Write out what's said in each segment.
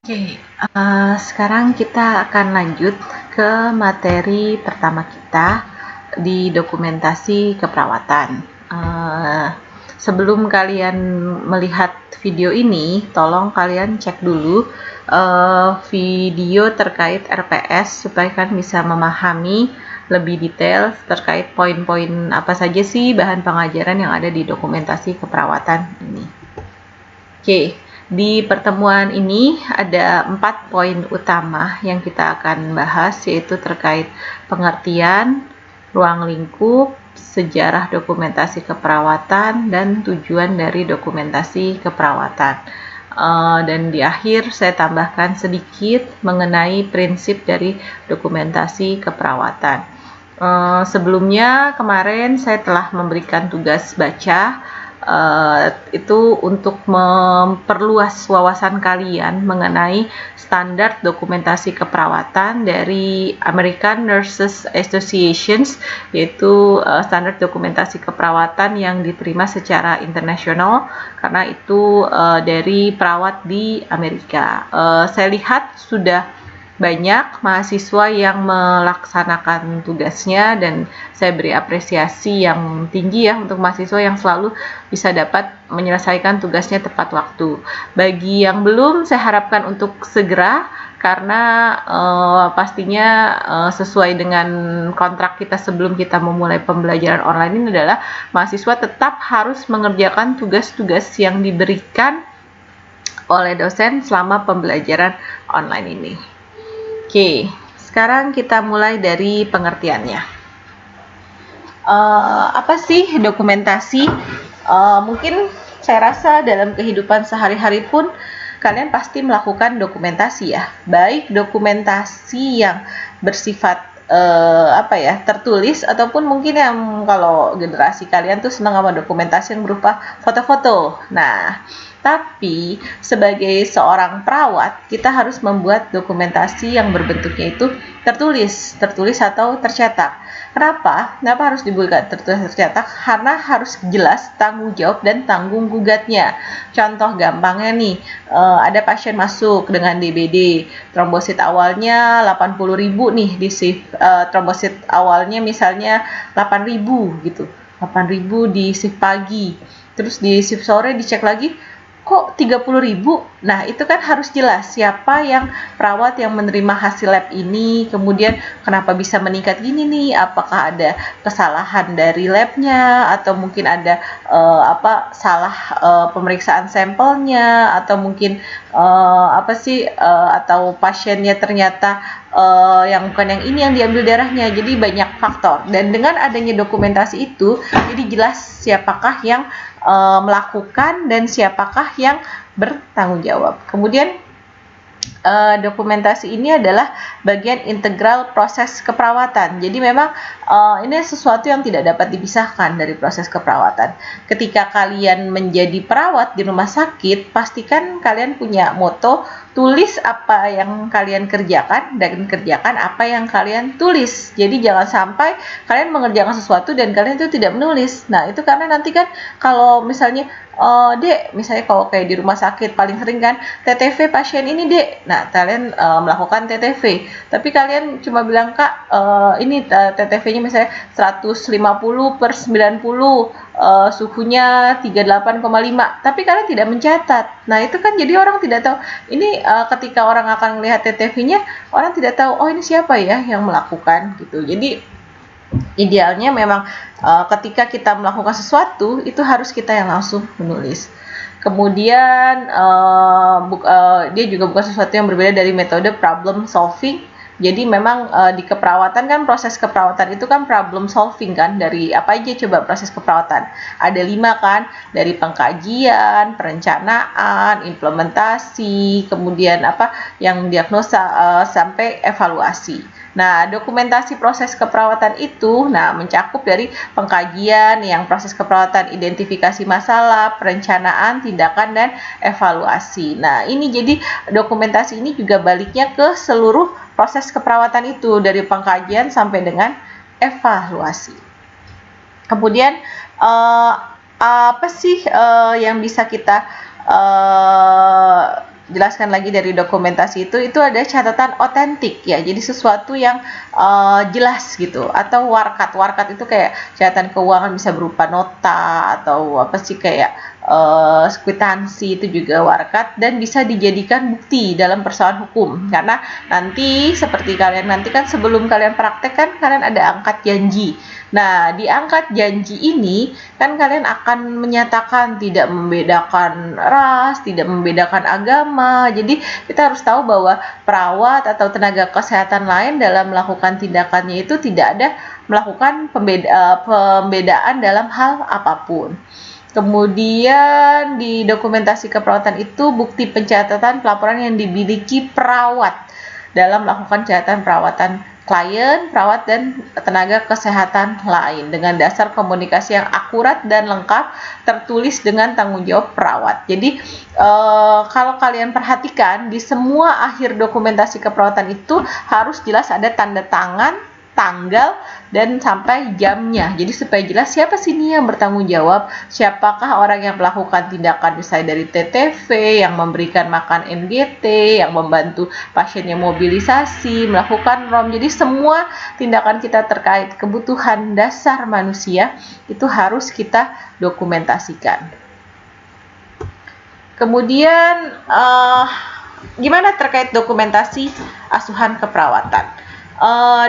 Oke, sekarang kita akan lanjut ke materi pertama kita di dokumentasi keperawatan. Sebelum kalian melihat video ini, tolong kalian cek dulu video terkait RPS supaya kalian bisa memahami lebih detail terkait poin-poin apa saja sih bahan pengajaran yang ada di dokumentasi keperawatan ini. Oke. Di pertemuan ini ada 4 poin utama yang kita akan bahas, yaitu terkait pengertian, ruang lingkup, sejarah dokumentasi keperawatan, dan tujuan dari dokumentasi keperawatan. Dan di akhir saya tambahkan sedikit mengenai prinsip dari dokumentasi keperawatan. Sebelumnya kemarin saya telah memberikan tugas baca. Itu untuk memperluas wawasan kalian mengenai standar dokumentasi keperawatan dari American Nurses Association, yaitu standar dokumentasi keperawatan yang diterima secara internasional karena itu dari perawat di Amerika. Saya lihat sudah banyak mahasiswa yang melaksanakan tugasnya dan saya beri apresiasi yang tinggi ya untuk mahasiswa yang selalu bisa dapat menyelesaikan tugasnya tepat waktu. Bagi yang belum, saya harapkan untuk segera karena pastinya sesuai dengan kontrak kita sebelum kita memulai pembelajaran online ini adalah mahasiswa tetap harus mengerjakan tugas-tugas yang diberikan oleh dosen selama pembelajaran online ini. Oke, sekarang kita mulai dari pengertiannya. Apa sih dokumentasi? Mungkin saya rasa dalam kehidupan sehari-hari pun kalian pasti melakukan dokumentasi ya, baik dokumentasi yang bersifat tertulis ataupun mungkin yang kalau generasi kalian tuh senang sama dokumentasi yang berupa foto-foto. Nah, tapi sebagai seorang perawat kita harus membuat dokumentasi yang berbentuknya itu tertulis atau tercetak. Kenapa harus dibuat tertulis tercetak? Karena harus jelas tanggung jawab dan tanggung gugatnya. Contoh gampangnya nih, ada pasien masuk dengan DBD, trombosit awalnya 80.000 nih di shift, trombosit awalnya misalnya 8.000 gitu, 8.000 di shift pagi, terus di shift sore dicek lagi kok 30.000. Nah, itu kan harus jelas siapa yang perawat yang menerima hasil lab ini, kemudian kenapa bisa meningkat gini nih, apakah ada kesalahan dari labnya atau mungkin ada salah pemeriksaan sampelnya atau mungkin atau pasiennya ternyata yang bukan yang ini yang diambil darahnya. Jadi banyak faktor, dan dengan adanya dokumentasi itu jadi jelas siapakah yang melakukan dan siapakah yang bertanggung jawab. Kemudian dokumentasi ini adalah bagian integral proses keperawatan. Jadi memang ini sesuatu yang tidak dapat dipisahkan dari proses keperawatan. Ketika kalian menjadi perawat di rumah sakit, pastikan kalian punya moto, tulis apa yang kalian kerjakan dan kerjakan apa yang kalian tulis. Jadi jangan sampai kalian mengerjakan sesuatu dan kalian itu tidak menulis. Nah, itu karena nanti kan kalau misalnya Dek, misalnya kalau kayak di rumah sakit paling sering kan TTV pasien ini Dek. Nah, kalian melakukan TTV, tapi kalian cuma bilang Kak, ini TTV-nya misalnya 150/90, suhunya 38,5, tapi kalian tidak mencatat. Nah, itu kan jadi orang tidak tahu. Ini ketika orang akan melihat TTV-nya, orang tidak tahu, oh ini siapa ya yang melakukan gitu. Jadi idealnya memang ketika kita melakukan sesuatu itu harus kita yang langsung menulis. Kemudian dia juga bukan sesuatu yang berbeda dari metode problem solving. Jadi memang di keperawatan kan proses keperawatan itu kan problem solving kan, dari apa aja coba proses keperawatan? Ada 5 kan, dari pengkajian, perencanaan, implementasi, kemudian yang diagnosa sampai evaluasi. Nah, dokumentasi proses keperawatan itu mencakup dari pengkajian yang proses keperawatan, identifikasi masalah, perencanaan, tindakan, dan evaluasi. Nah, ini jadi dokumentasi ini juga baliknya ke seluruh proses keperawatan itu dari pengkajian sampai dengan evaluasi. Kemudian apa sih yang bisa kita jelaskan lagi dari dokumentasi itu ada catatan otentik ya, jadi sesuatu yang jelas gitu, atau warkat itu kayak catatan keuangan bisa berupa nota atau apa sih kayak kwitansi, itu juga warkat dan bisa dijadikan bukti dalam persoalan hukum, karena nanti seperti kalian nanti kan sebelum kalian praktek kan kalian ada angkat janji. Nah, di angkat janji ini kan kalian akan menyatakan tidak membedakan ras, tidak membedakan agama. Jadi kita harus tahu bahwa perawat atau tenaga kesehatan lain dalam melakukan tindakannya itu tidak ada melakukan pembedaan dalam hal apapun. Kemudian di dokumentasi keperawatan itu bukti pencatatan pelaporan yang dimiliki perawat dalam melakukan catatan perawatan klien, perawat, dan tenaga kesehatan lain dengan dasar komunikasi yang akurat dan lengkap tertulis dengan tanggung jawab perawat. Jadi kalau kalian perhatikan di semua akhir dokumentasi keperawatan itu harus jelas ada tanda tangan, tanggal, dan sampai jamnya. Jadi supaya jelas siapa sih ini yang bertanggung jawab, siapakah orang yang melakukan tindakan misalnya dari TTV, yang memberikan makan NGT, yang membantu pasiennya mobilisasi, melakukan ROM. Jadi semua tindakan kita terkait kebutuhan dasar manusia itu harus kita dokumentasikan. Kemudian gimana terkait dokumentasi asuhan keperawatan?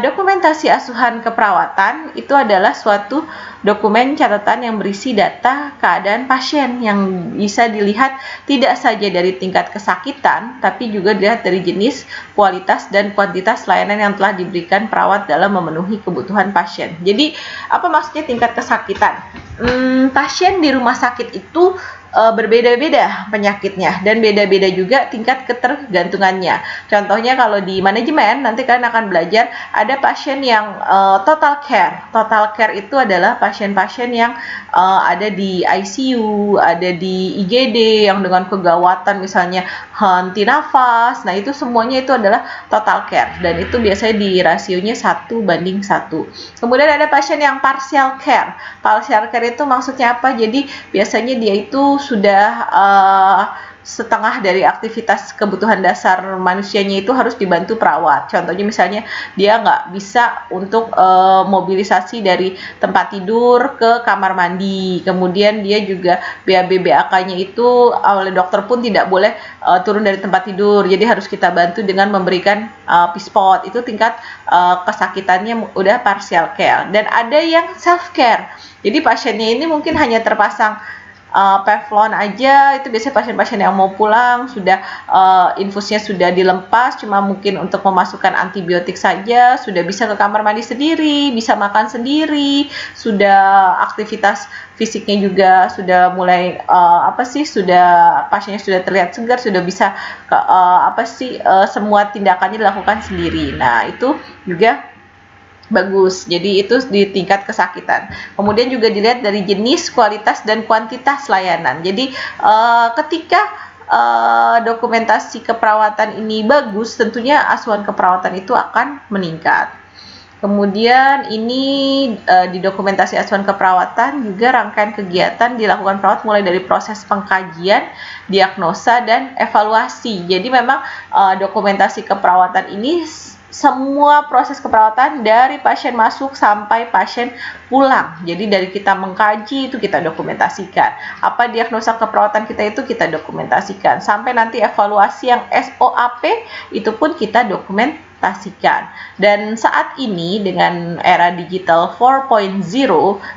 Dokumentasi asuhan keperawatan itu adalah suatu dokumen catatan yang berisi data keadaan pasien yang bisa dilihat tidak saja dari tingkat kesakitan, tapi juga dilihat dari jenis, kualitas, dan kuantitas layanan yang telah diberikan perawat dalam memenuhi kebutuhan pasien. Jadi, apa maksudnya tingkat kesakitan? Pasien di rumah sakit itu berbeda-beda penyakitnya dan beda-beda juga tingkat ketergantungannya. Contohnya kalau di manajemen nanti kalian akan belajar ada pasien yang total care. Total care itu adalah pasien-pasien yang ada di ICU, ada di IGD yang dengan kegawatan misalnya henti nafas. Nah, itu semuanya itu adalah total care dan itu biasanya di rasionya 1:1. Kemudian ada pasien yang partial care. Partial care itu maksudnya apa? Jadi biasanya dia itu sudah setengah dari aktivitas kebutuhan dasar manusianya itu harus dibantu perawat. Contohnya misalnya dia nggak bisa untuk mobilisasi dari tempat tidur ke kamar mandi. Kemudian dia juga BAB-BAK-nya itu oleh dokter pun tidak boleh turun dari tempat tidur. Jadi harus kita bantu dengan memberikan pispot. Itu tingkat kesakitannya udah partial care. Dan ada yang self care. Jadi pasiennya ini mungkin hanya terpasang Pevlon aja, itu biasanya pasien-pasien yang mau pulang sudah infusnya sudah dilepas, cuma mungkin untuk memasukkan antibiotik saja, sudah bisa ke kamar mandi sendiri, bisa makan sendiri, sudah aktivitas fisiknya juga sudah mulai pasiennya sudah terlihat segar, sudah bisa semua tindakannya dilakukan sendiri. Nah, itu juga bagus. Jadi itu di tingkat kesakitan. Kemudian juga dilihat dari jenis, kualitas, dan kuantitas layanan. Jadi ketika dokumentasi keperawatan ini bagus, tentunya asuhan keperawatan itu akan meningkat. Kemudian ini di dokumentasi asuhan keperawatan juga rangkaian kegiatan dilakukan perawat mulai dari proses pengkajian, diagnosa, dan evaluasi. Jadi memang dokumentasi keperawatan ini semua proses keperawatan dari pasien masuk sampai pasien pulang. Jadi dari kita mengkaji itu kita dokumentasikan. Apa diagnosa keperawatan kita itu kita dokumentasikan. Sampai nanti evaluasi yang SOAP itu pun kita dokumentasikan. Dan saat ini dengan era digital 4.0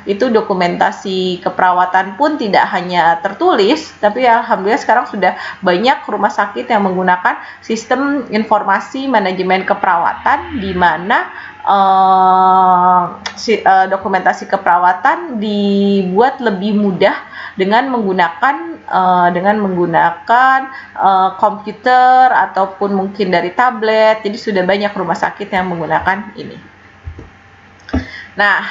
itu dokumentasi keperawatan pun tidak hanya tertulis, tapi alhamdulillah sekarang sudah banyak rumah sakit yang menggunakan sistem informasi manajemen keperawatan di mana dokumentasi keperawatan dibuat lebih mudah dengan menggunakan komputer ataupun mungkin dari tablet. Jadi sudah banyak rumah sakit yang menggunakan ini. Nah,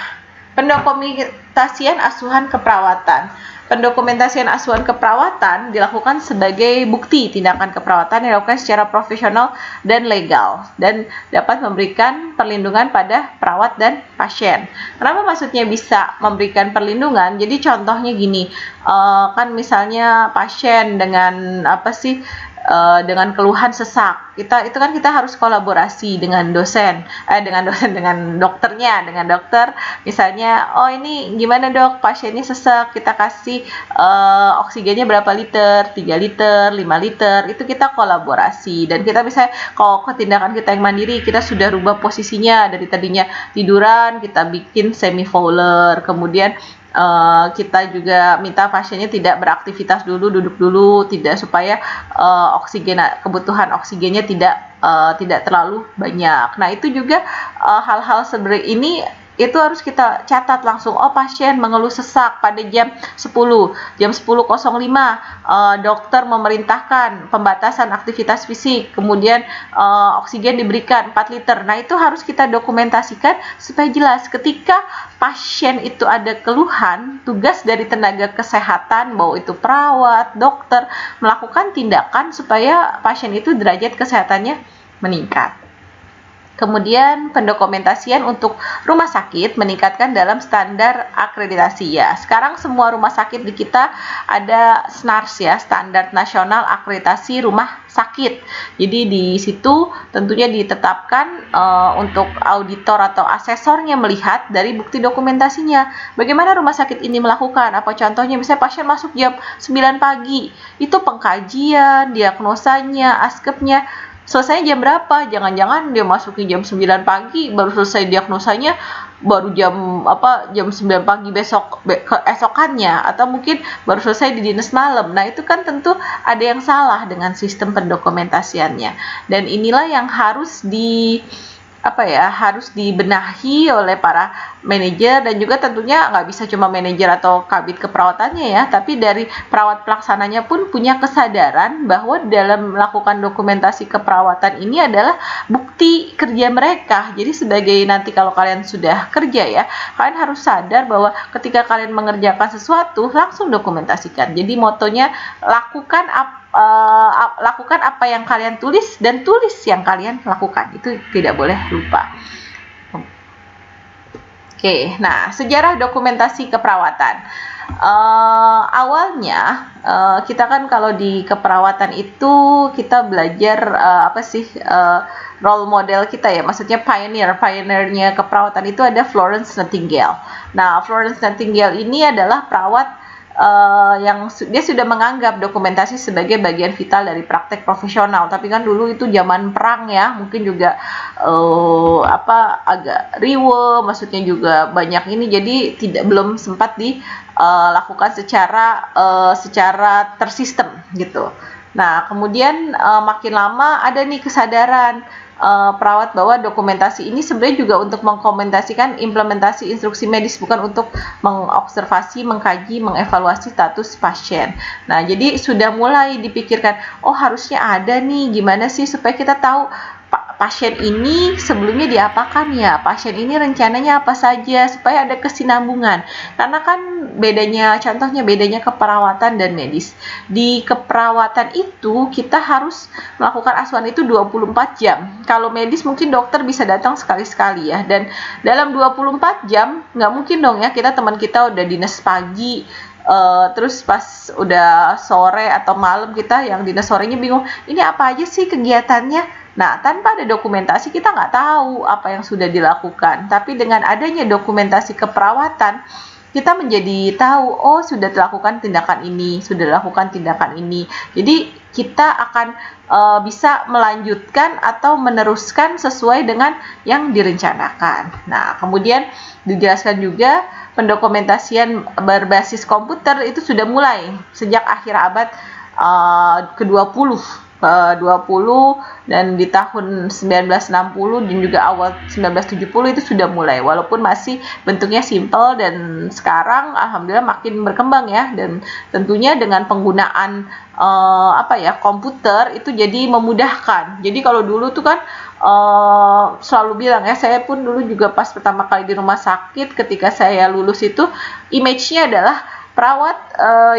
pendokumentasian asuhan keperawatan. Pendokumentasian asuhan keperawatan dilakukan sebagai bukti tindakan keperawatan yang dilakukan secara profesional dan legal dan dapat memberikan perlindungan pada perawat dan pasien. Kenapa maksudnya bisa memberikan perlindungan? Jadi contohnya gini, kan misalnya pasien dengan dengan keluhan sesak. Kita harus kolaborasi dengan dengan dokter. Misalnya, oh ini gimana dok, pasiennya sesak, kita kasih oksigennya berapa liter, 3 liter, 5 liter, itu kita kolaborasi. Dan kita bisa, kalau tindakan kita yang mandiri, kita sudah rubah posisinya dari tadinya tiduran, kita bikin semi fowler, kemudian kita juga minta pasiennya tidak beraktivitas dulu, duduk dulu, tidak, supaya kebutuhan oksigennya tidak terlalu banyak. Nah, itu juga hal-hal seperti ini itu harus kita catat langsung. Oh, pasien mengeluh sesak pada jam 10.05, dokter memerintahkan pembatasan aktivitas fisik, kemudian oksigen diberikan 4 liter. Nah, itu harus kita dokumentasikan supaya jelas ketika pasien itu ada keluhan, tugas dari tenaga kesehatan, bahwa itu perawat, dokter, melakukan tindakan supaya pasien itu derajat kesehatannya meningkat. Kemudian pendokumentasian untuk rumah sakit meningkatkan dalam standar akreditasi ya. Sekarang semua rumah sakit di kita ada SNARS ya, Standar Nasional Akreditasi Rumah Sakit. Jadi di situ tentunya ditetapkan untuk auditor atau asesornya melihat dari bukti dokumentasinya. Bagaimana rumah sakit ini melakukan? Apa contohnya? Misalnya pasien masuk jam 9 pagi, itu pengkajian, diagnosanya, askepnya selesai jam berapa? Jangan-jangan dia masukin jam 9 pagi, baru selesai diagnosanya baru jam 9 pagi keesokannya, atau mungkin baru selesai di dinas malam. Nah, itu kan tentu ada yang salah dengan sistem pendokumentasiannya. Dan inilah yang harus harus dibenahi oleh para manajer, dan juga tentunya nggak bisa cuma manajer atau kabid keperawatannya ya, tapi dari perawat pelaksananya pun punya kesadaran bahwa dalam melakukan dokumentasi keperawatan ini adalah bukti kerja mereka. Jadi sebagai nanti kalau kalian sudah kerja ya, kalian harus sadar bahwa ketika kalian mengerjakan sesuatu langsung dokumentasikan. Jadi motonya lakukan apa yang kalian tulis, dan tulis yang kalian lakukan, itu tidak boleh lupa. Oke, nah sejarah dokumentasi keperawatan. Awalnya kita kan kalau di keperawatan itu kita belajar role model kita ya, maksudnya pioneernya keperawatan itu ada Florence Nightingale. Nah, Florence Nightingale ini adalah perawat yang dia sudah menganggap dokumentasi sebagai bagian vital dari praktek profesional. Tapi kan dulu itu zaman perang ya, mungkin juga agak riwe, maksudnya juga banyak ini, jadi belum sempat dilakukan secara tersistem gitu. Nah, kemudian makin lama ada nih kesadaran perawat bahwa dokumentasi ini sebenarnya juga untuk mengkomentasikan implementasi instruksi medis, bukan untuk mengobservasi, mengkaji, mengevaluasi status pasien. Nah, jadi sudah mulai dipikirkan, oh harusnya ada nih, gimana sih supaya kita tahu pasien ini sebelumnya diapakan ya, pasien ini rencananya apa saja, supaya ada kesinambungan. Karena kan contohnya bedanya keperawatan dan medis. Di keperawatan itu kita harus melakukan asuhan itu 24 jam. Kalau medis mungkin dokter bisa datang sekali-sekali ya, dan dalam 24 jam nggak mungkin dong ya teman kita udah dinas pagi, terus pas udah sore atau malam kita yang dinas sorenya bingung, ini apa aja sih kegiatannya. Nah, tanpa ada dokumentasi kita nggak tahu apa yang sudah dilakukan. Tapi dengan adanya dokumentasi keperawatan, kita menjadi tahu, oh sudah dilakukan tindakan ini, sudah dilakukan tindakan ini. Jadi kita akan bisa melanjutkan atau meneruskan sesuai dengan yang direncanakan. Nah, kemudian dijelaskan juga pendokumentasian berbasis komputer itu sudah mulai sejak akhir abad ke-20. 20 dan di tahun 1960 dan juga awal 1970 itu sudah mulai, walaupun masih bentuknya simple, dan sekarang alhamdulillah makin berkembang ya, dan tentunya dengan penggunaan komputer itu jadi memudahkan. Jadi kalau dulu tuh kan selalu bilang ya, saya pun dulu juga pas pertama kali di rumah sakit ketika saya lulus itu image-nya adalah perawat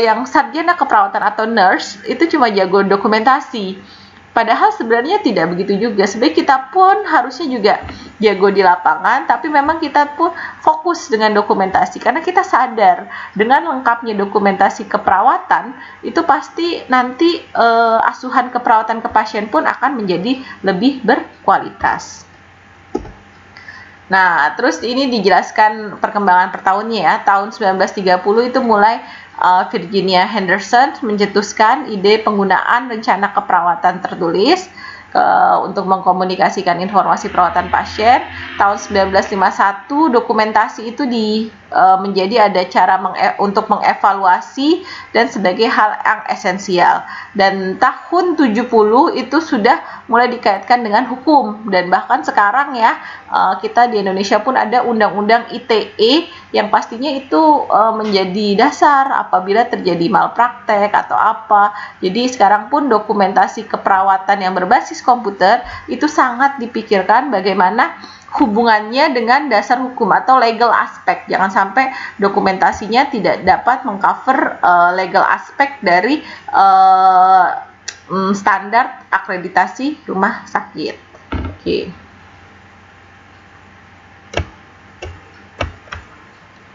yang sarjana keperawatan atau nurse itu cuma jago dokumentasi. Padahal sebenarnya tidak begitu juga. Sebenarnya kita pun harusnya juga jago di lapangan, tapi memang kita pun fokus dengan dokumentasi karena kita sadar dengan lengkapnya dokumentasi keperawatan itu pasti nanti asuhan keperawatan ke pasien pun akan menjadi lebih berkualitas. Nah, terus ini dijelaskan perkembangan per tahunnya ya. Tahun 1930 itu mulai Virginia Henderson mencetuskan ide penggunaan rencana keperawatan tertulis untuk mengkomunikasikan informasi perawatan pasien. Tahun 1951 dokumentasi itu menjadi ada cara untuk mengevaluasi dan sebagai hal yang esensial. Dan tahun 70 itu sudah mulai dikaitkan dengan hukum, dan bahkan sekarang ya kita di Indonesia pun ada undang-undang ITE yang pastinya itu menjadi dasar apabila terjadi malpraktek atau apa. Jadi sekarang pun dokumentasi keperawatan yang berbasis komputer itu sangat dipikirkan bagaimana hubungannya dengan dasar hukum atau legal aspek. Jangan sampai dokumentasinya tidak dapat mengcover legal aspek dari standar akreditasi rumah sakit. Oke.